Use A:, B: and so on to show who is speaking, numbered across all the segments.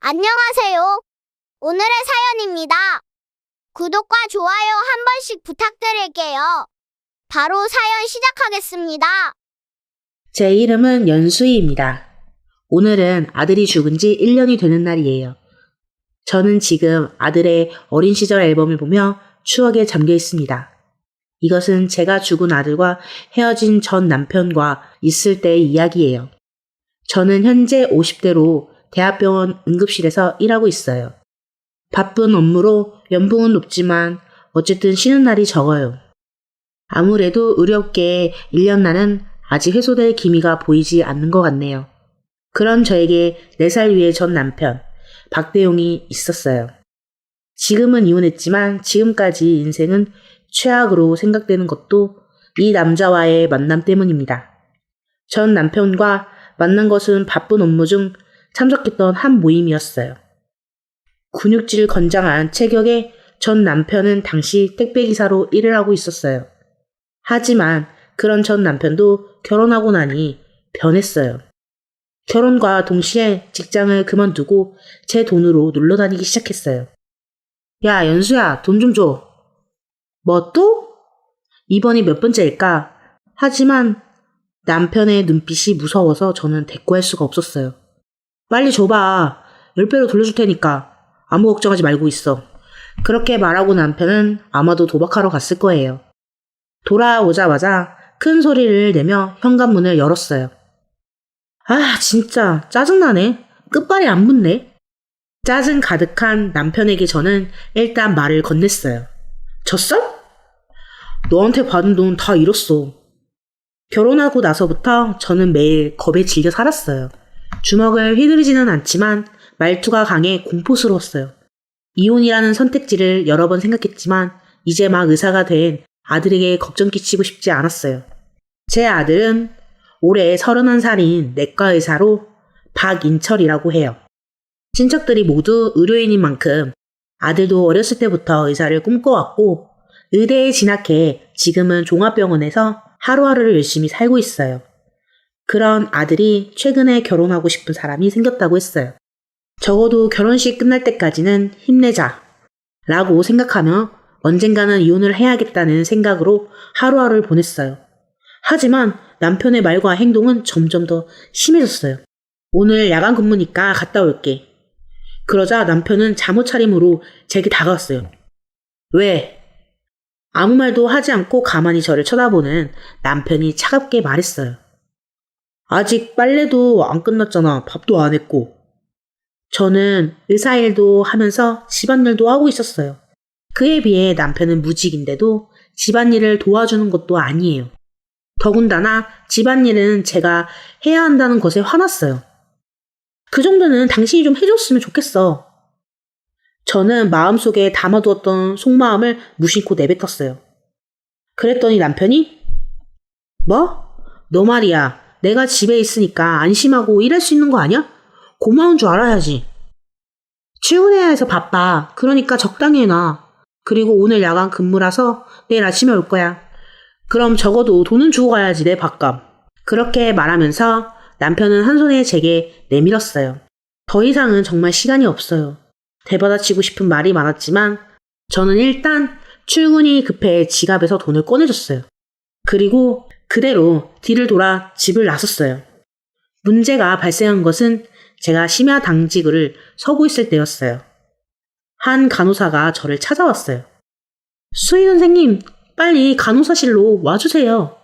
A: 안녕하세요. 오늘의 사연입니다. 구독과 좋아요 한 번씩 부탁드릴게요. 바로 사연 시작하겠습니다.
B: 제 이름은 연수희입니다. 오늘은 아들이 죽은 지 1년이 되는 날이에요. 저는 지금 아들의 어린 시절 앨범을 보며 추억에 잠겨 있습니다. 이것은 제가 죽은 아들과 헤어진 전 남편과 있을 때의 이야기예요. 저는 현재 50대로 대학병원 응급실에서 일하고 있어요. 바쁜 업무로 연봉은 높지만 어쨌든 쉬는 날이 적어요. 아무래도 의료업계에 1년나는 아직 해소될 기미가 보이지 않는 것 같네요. 그런 저에게 4살 위의 전 남편, 박대용이 있었어요. 지금은 이혼했지만 지금까지 인생은 최악으로 생각되는 것도 이 남자와의 만남 때문입니다. 전 남편과 만난 것은 바쁜 업무 중 참석했던 한 모임이었어요. 근육질 건장한 체격의 전 남편은 당시 택배기사로 일을 하고 있었어요. 하지만 그런 전 남편도 결혼하고 나니 변했어요. 결혼과 동시에 직장을 그만두고 제 돈으로 놀러다니기 시작했어요. 야, 연수야, 돈 좀 줘. 뭐 또? 이번이 몇 번째일까? 하지만 남편의 눈빛이 무서워서 저는 대꾸할 수가 없었어요. 빨리 줘봐. 10배로 돌려줄 테니까. 아무 걱정하지 말고 있어. 그렇게 말하고 남편은 아마도 도박하러 갔을 거예요. 돌아오자마자 큰 소리를 내며 현관문을 열었어요. 아, 진짜 짜증나네. 끝발이 안 붙네. 짜증 가득한 남편에게 저는 일단 말을 건넸어요. 졌어? 너한테 받은 돈 다 잃었어. 결혼하고 나서부터 저는 매일 겁에 질려 살았어요. 주먹을 휘두르지는 않지만 말투가 강해 공포스러웠어요. 이혼이라는 선택지를 여러 번 생각했지만 이제 막 의사가 된 아들에게 걱정 끼치고 싶지 않았어요. 제 아들은 올해 31살인 내과 의사로 박인철이라고 해요. 친척들이 모두 의료인인 만큼 아들도 어렸을 때부터 의사를 꿈꿔왔고 의대에 진학해 지금은 종합병원에서 하루하루를 열심히 살고 있어요. 그런 아들이 최근에 결혼하고 싶은 사람이 생겼다고 했어요. 적어도 결혼식 끝날 때까지는 힘내자 라고 생각하며 언젠가는 이혼을 해야겠다는 생각으로 하루하루를 보냈어요. 하지만 남편의 말과 행동은 점점 더 심해졌어요. 오늘 야간 근무니까 갔다 올게. 그러자 남편은 잠옷 차림으로 제게 다가왔어요. 왜? 아무 말도 하지 않고 가만히 저를 쳐다보는 남편이 차갑게 말했어요. 아직 빨래도 안 끝났잖아. 밥도 안 했고. 저는 의사 일도 하면서 집안일도 하고 있었어요. 그에 비해 남편은 무직인데도 집안일을 도와주는 것도 아니에요. 더군다나 집안일은 제가 해야 한다는 것에 화났어요. 그 정도는 당신이 좀 해줬으면 좋겠어. 저는 마음속에 담아두었던 속마음을 무심코 내뱉었어요. 그랬더니 남편이 뭐? 너 말이야. 내가 집에 있으니까 안심하고 일할 수 있는 거 아니야? 고마운 줄 알아야지. 출근해야 해서 바빠. 그러니까 적당히 해놔. 그리고 오늘 야간 근무라서 내일 아침에 올 거야. 그럼 적어도 돈은 주고 가야지 내 밥값. 그렇게 말하면서 남편은 한 손에 제게 내밀었어요. 더 이상은 정말 시간이 없어요. 대받아치고 싶은 말이 많았지만 저는 일단 출근이 급해 지갑에서 돈을 꺼내줬어요. 그리고 그대로 뒤를 돌아 집을 나섰어요. 문제가 발생한 것은 제가 심야 당직을 서고 있을 때였어요. 한 간호사가 저를 찾아왔어요. 수희 선생님, 빨리 간호사실로 와주세요.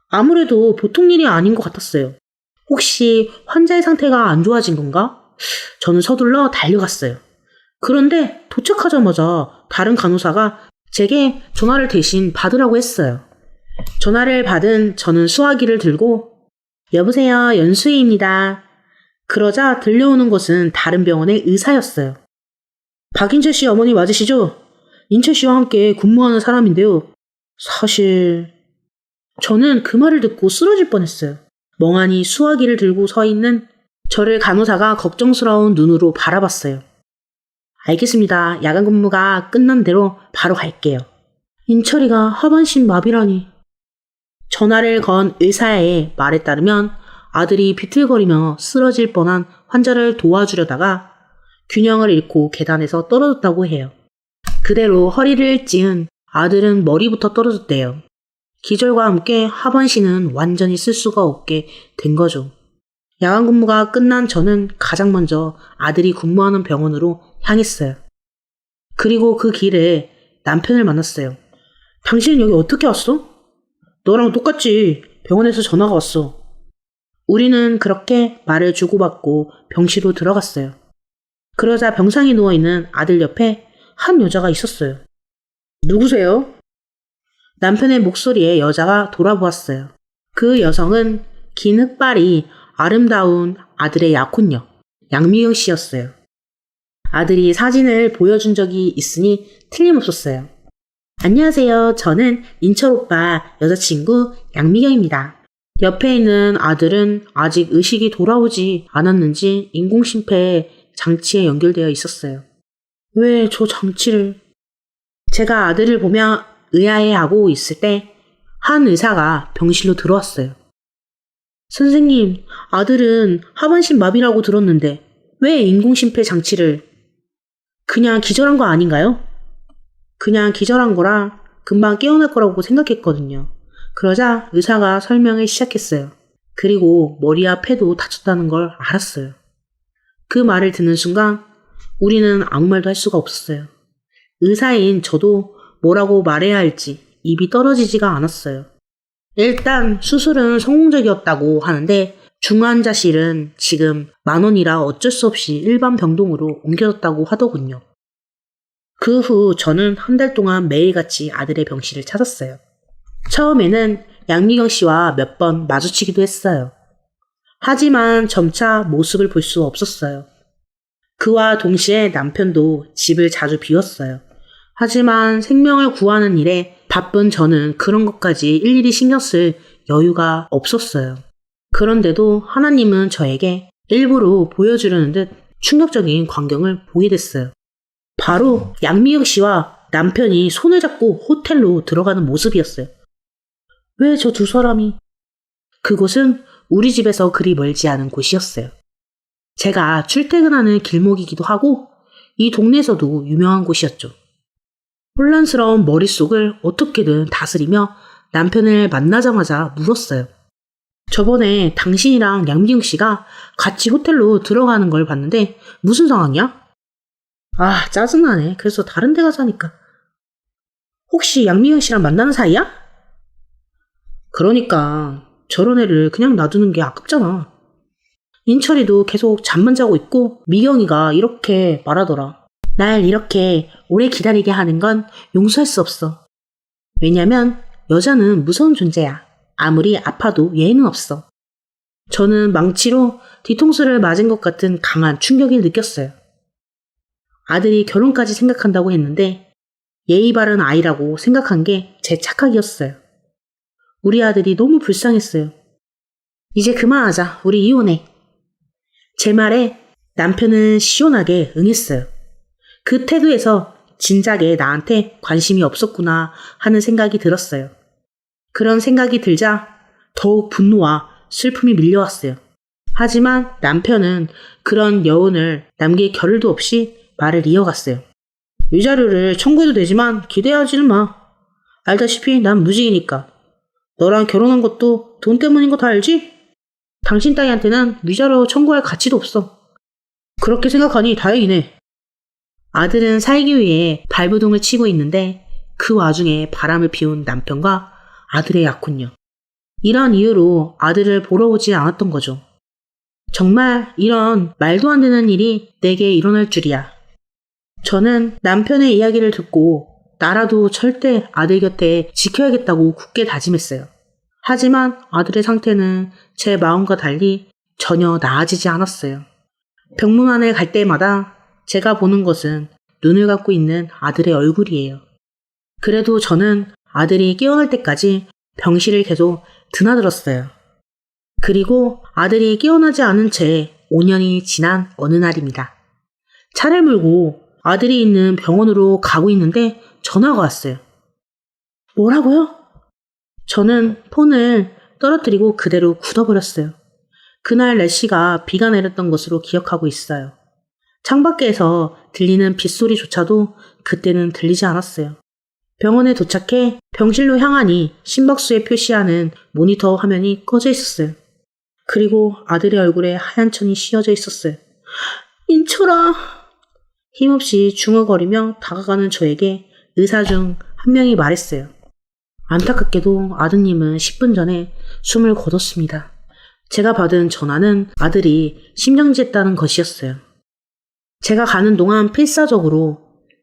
B: 아무래도 보통 일이 아닌 것 같았어요. 혹시 환자의 상태가 안 좋아진 건가? 저는 서둘러 달려갔어요. 그런데 도착하자마자 다른 간호사가 제게 전화를 대신 받으라고 했어요. 전화를 받은 저는 수화기를 들고 여보세요, 연수희입니다. 그러자 들려오는 것은 다른 병원의 의사였어요. 박인철 씨 어머니 맞으시죠? 인철 씨와 함께 근무하는 사람인데요. 사실 저는 그 말을 듣고 쓰러질 뻔했어요. 멍하니 수화기를 들고 서 있는 저를 간호사가 걱정스러운 눈으로 바라봤어요. 알겠습니다. 야간 근무가 끝난 대로 바로 갈게요. 인철이가 하반신 마비라니. 전화를 건 의사의 말에 따르면 아들이 비틀거리며 쓰러질 뻔한 환자를 도와주려다가 균형을 잃고 계단에서 떨어졌다고 해요. 그대로 허리를 찌은 아들은 머리부터 떨어졌대요. 기절과 함께 하반신은 완전히 쓸 수가 없게 된 거죠. 야간 근무가 끝난 저는 가장 먼저 아들이 근무하는 병원으로 향했어요. 그리고 그 길에 남편을 만났어요. 당신은 여기 어떻게 왔어? 너랑 똑같지. 병원에서 전화가 왔어. 우리는 그렇게 말을 주고받고 병실로 들어갔어요. 그러자 병상에 누워있는 아들 옆에 한 여자가 있었어요. 누구세요? 남편의 목소리에 여자가 돌아보았어요. 그 여성은 긴 흑발이 아름다운 아들의 약혼녀, 양미경 씨였어요. 아들이 사진을 보여준 적이 있으니 틀림없었어요. 안녕하세요. 저는 인철 오빠 여자친구 양미경입니다. 옆에 있는 아들은 아직 의식이 돌아오지 않았는지 인공심폐 장치에 연결되어 있었어요. 왜 저 장치를... 제가 아들을 보며 의아해하고 있을 때 한 의사가 병실로 들어왔어요. 선생님, 아들은 하반신 마비라고 들었는데 왜 인공심폐 장치를... 그냥 기절한 거 아닌가요? 그냥 기절한 거라 금방 깨어날 거라고 생각했거든요. 그러자 의사가 설명을 시작했어요. 그리고 머리와 폐도 다쳤다는 걸 알았어요. 그 말을 듣는 순간 우리는 아무 말도 할 수가 없었어요. 의사인 저도 뭐라고 말해야 할지 입이 떨어지지가 않았어요. 일단 수술은 성공적이었다고 하는데 중환자실은 지금 10,000원이라 어쩔 수 없이 일반 병동으로 옮겨졌다고 하더군요. 그 후 저는 한 달 동안 매일같이 아들의 병실을 찾았어요. 처음에는 양미경 씨와 몇 번 마주치기도 했어요. 하지만 점차 모습을 볼 수 없었어요. 그와 동시에 남편도 집을 자주 비웠어요. 하지만 생명을 구하는 일에 바쁜 저는 그런 것까지 일일이 신경 쓸 여유가 없었어요. 그런데도 하나님은 저에게 일부러 보여주려는 듯 충격적인 광경을 보게 됐어요. 바로 양미경 씨와 남편이 손을 잡고 호텔로 들어가는 모습이었어요. 왜 저 두 사람이... 그곳은 우리 집에서 그리 멀지 않은 곳이었어요. 제가 출퇴근하는 길목이기도 하고 이 동네에서도 유명한 곳이었죠. 혼란스러운 머릿속을 어떻게든 다스리며 남편을 만나자마자 물었어요. 저번에 당신이랑 양미경 씨가 같이 호텔로 들어가는 걸 봤는데 무슨 상황이야? 아, 짜증나네. 그래서 다른 데 가자니까. 혹시 양미경 씨랑 만나는 사이야? 그러니까 저런 애를 그냥 놔두는 게 아깝잖아. 인철이도 계속 잠만 자고 있고 미경이가 이렇게 말하더라. 날 이렇게 오래 기다리게 하는 건 용서할 수 없어. 왜냐면 여자는 무서운 존재야. 아무리 아파도 예의는 없어. 저는 망치로 뒤통수를 맞은 것 같은 강한 충격을 느꼈어요. 아들이 결혼까지 생각한다고 했는데 예의 바른 아이라고 생각한 게 제 착각이었어요. 우리 아들이 너무 불쌍했어요. 이제 그만하자. 우리 이혼해. 제 말에 남편은 시원하게 응했어요. 그 태도에서 진작에 나한테 관심이 없었구나 하는 생각이 들었어요. 그런 생각이 들자 더욱 분노와 슬픔이 밀려왔어요. 하지만 남편은 그런 여운을 남길 겨를도 없이 말을 이어갔어요. 위자료를 청구해도 되지만 기대하지는 마. 알다시피 난 무직이니까. 너랑 결혼한 것도 돈 때문인 거 다 알지? 당신 따위한테는 위자료 청구할 가치도 없어. 그렇게 생각하니 다행이네. 아들은 살기 위해 발버둥을 치고 있는데 그 와중에 바람을 피운 남편과 아들의 약혼녀. 이런 이유로 아들을 보러 오지 않았던 거죠. 정말 이런 말도 안 되는 일이 내게 일어날 줄이야. 저는 남편의 이야기를 듣고 나라도 절대 아들 곁에 지켜야겠다고 굳게 다짐했어요. 하지만 아들의 상태는 제 마음과 달리 전혀 나아지지 않았어요. 병문안에 갈 때마다 제가 보는 것은 눈을 감고 있는 아들의 얼굴이에요. 그래도 저는 아들이 깨어날 때까지 병실을 계속 드나들었어요. 그리고 아들이 깨어나지 않은 채 5년이 지난 어느 날입니다. 차를 몰고 아들이 있는 병원으로 가고 있는데 전화가 왔어요. 뭐라고요? 저는 폰을 떨어뜨리고 그대로 굳어버렸어요. 그날 날씨가 비가 내렸던 것으로 기억하고 있어요. 창밖에서 들리는 빗소리조차도 그때는 들리지 않았어요. 병원에 도착해 병실로 향하니 심박수에 표시하는 모니터 화면이 꺼져 있었어요. 그리고 아들의 얼굴에 하얀 천이 씌어져 있었어요. 인철아! 힘없이 중얼거리며 다가가는 저에게 의사 중 한 명이 말했어요. 안타깝게도 아드님은 10분 전에 숨을 거뒀습니다. 제가 받은 전화는 아들이 심정지했다는 것이었어요. 제가 가는 동안 필사적으로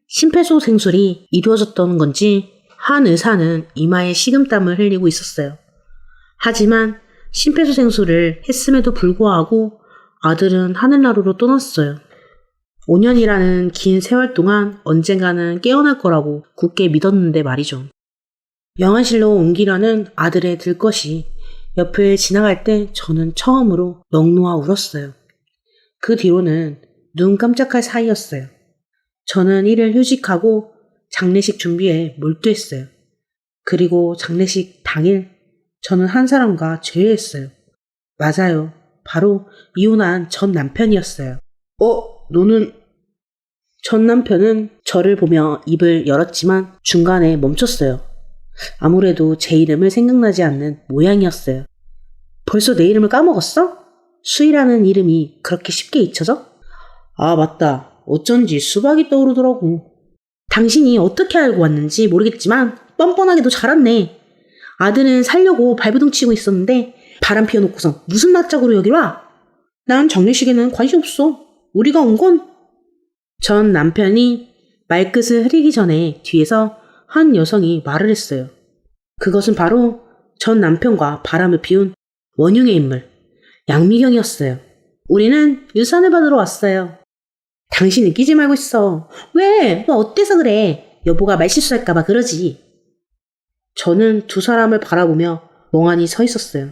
B: 심폐소생술이 이루어졌던 건지 한 의사는 이마에 식은땀을 흘리고 있었어요. 하지만 심폐소생술을 했음에도 불구하고 아들은 하늘나라로 떠났어요. 5년이라는 긴 세월 동안 언젠가는 깨어날 거라고 굳게 믿었는데 말이죠. 영안실로 옮기려는 아들의 들것이 옆을 지나갈 때 저는 처음으로 넋 놓아 울었어요. 그 뒤로는 눈 깜짝할 사이였어요. 저는 이를 휴직하고 장례식 준비에 몰두했어요. 그리고 장례식 당일 저는 한 사람과 재회했어요. 맞아요. 바로 이혼한 전 남편이었어요. 너는... 전 남편은 저를 보며 입을 열었지만 중간에 멈췄어요. 아무래도 제 이름을 생각나지 않는 모양이었어요. 벌써 내 이름을 까먹었어? 수희라는 이름이 그렇게 쉽게 잊혀져? 아, 맞다. 어쩐지 수박이 떠오르더라고. 당신이 어떻게 알고 왔는지 모르겠지만 뻔뻔하게도 잘 왔네. 아들은 살려고 발버둥 치고 있었는데 바람 피워놓고선 무슨 낯짝으로 여길 와? 난 장례식에는 관심 없어. 우리가 온 건... 전 남편이 말끝을 흐리기 전에 뒤에서 한 여성이 말을 했어요. 그것은 바로 전 남편과 바람을 피운 원흉의 인물, 양미경이었어요. 우리는 유산을 받으러 왔어요. 당신은 끼지 말고 있어. 왜? 너 어때서 그래? 여보가 말실수할까봐 그러지. 저는 두 사람을 바라보며 멍하니 서 있었어요.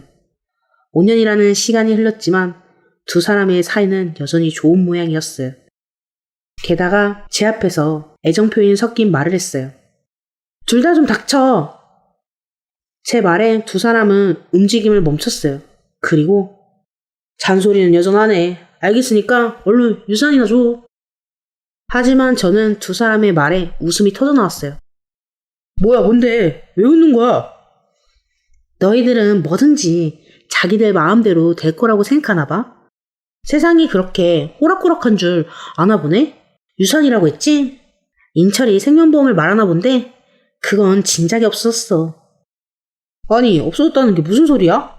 B: 5년이라는 시간이 흘렀지만 두 사람의 사이는 여전히 좋은 모양이었어요. 게다가 제 앞에서 애정 표현이 섞인 말을 했어요. 둘 다 좀 닥쳐. 제 말에 두 사람은 움직임을 멈췄어요. 그리고 잔소리는 여전하네. 알겠으니까 얼른 유산이나 줘. 하지만 저는 두 사람의 말에 웃음이 터져나왔어요. 뭐야, 뭔데? 왜 웃는 거야? 너희들은 뭐든지 자기들 마음대로 될 거라고 생각하나 봐. 세상이 그렇게 호락호락한 줄 아나 보네? 유산이라고 했지? 인철이 생명보험을 말하나 본데 그건 진작에 없었어. 아니, 없어졌다는 게 무슨 소리야?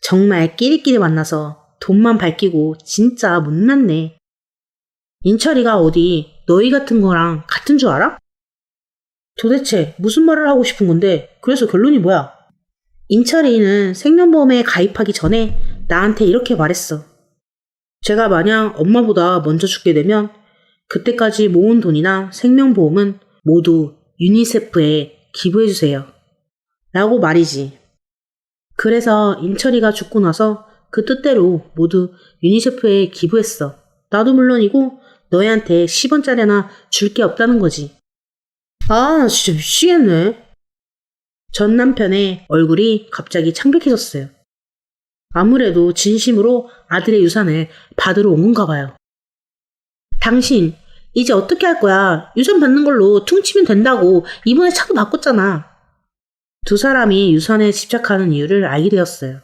B: 정말 끼리끼리 만나서 돈만 밝히고 진짜 못났네. 인철이가 어디 너희 같은 거랑 같은 줄 알아? 도대체 무슨 말을 하고 싶은 건데 그래서 결론이 뭐야? 인철이는 생명보험에 가입하기 전에 나한테 이렇게 말했어. 제가 만약 엄마보다 먼저 죽게 되면 그때까지 모은 돈이나 생명보험은 모두 유니세프에 기부해주세요. 라고 말이지. 그래서 인철이가 죽고 나서 그 뜻대로 모두 유니세프에 기부했어. 나도 물론이고 너희한테 10원짜리 하나 줄 게 없다는 거지. 아, 나 진짜 미치겠네. 전 남편의 얼굴이 갑자기 창백해졌어요. 아무래도 진심으로 아들의 유산을 받으러 온 건가 봐요. 당신, 이제 어떻게 할 거야? 유산 받는 걸로 퉁치면 된다고 이번에 차도 바꿨잖아. 두 사람이 유산에 집착하는 이유를 알게 되었어요.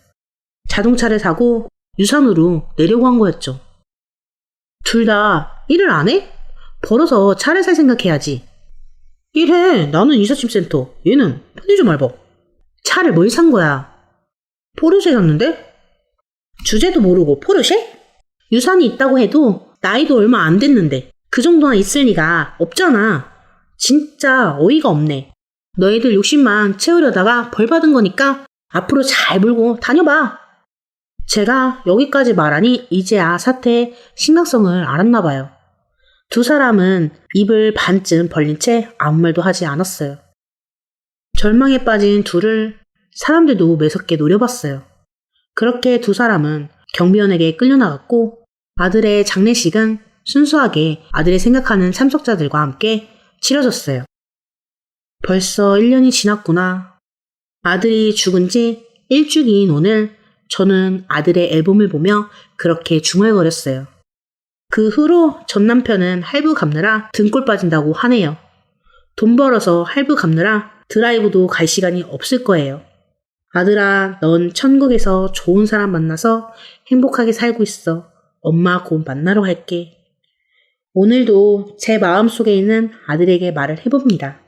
B: 자동차를 사고 유산으로 내려고 한 거였죠. 둘 다 일을 안 해? 벌어서 차를 살 생각해야지. 일해. 나는 이삿짐센터. 얘는 편의점 알바. 차를 뭘 산 거야? 포르쉐 샀는데? 주제도 모르고 포르쉐? 유산이 있다고 해도 나이도 얼마 안 됐는데 그 정도나 있을 리가 없잖아. 진짜 어이가 없네. 너희들 욕심만 채우려다가 벌 받은 거니까 앞으로 잘 물고 다녀봐. 제가 여기까지 말하니 이제야 사태의 심각성을 알았나 봐요. 두 사람은 입을 반쯤 벌린 채 아무 말도 하지 않았어요. 절망에 빠진 둘을 사람들도 매섭게 노려봤어요. 그렇게 두 사람은 경비원에게 끌려나갔고 아들의 장례식은 순수하게 아들이 생각하는 참석자들과 함께 치러졌어요. 벌써 1년이 지났구나. 아들이 죽은 지 일주기인 오늘 저는 아들의 앨범을 보며 그렇게 중얼거렸어요. 그 후로 전 남편은 할부 갚느라 등골 빠진다고 하네요. 돈 벌어서 할부 갚느라 드라이브도 갈 시간이 없을 거예요. 아들아, 넌 천국에서 좋은 사람 만나서 행복하게 살고 있어. 엄마 곧 만나러 갈게. 오늘도 제 마음속에 있는 아들에게 말을 해봅니다.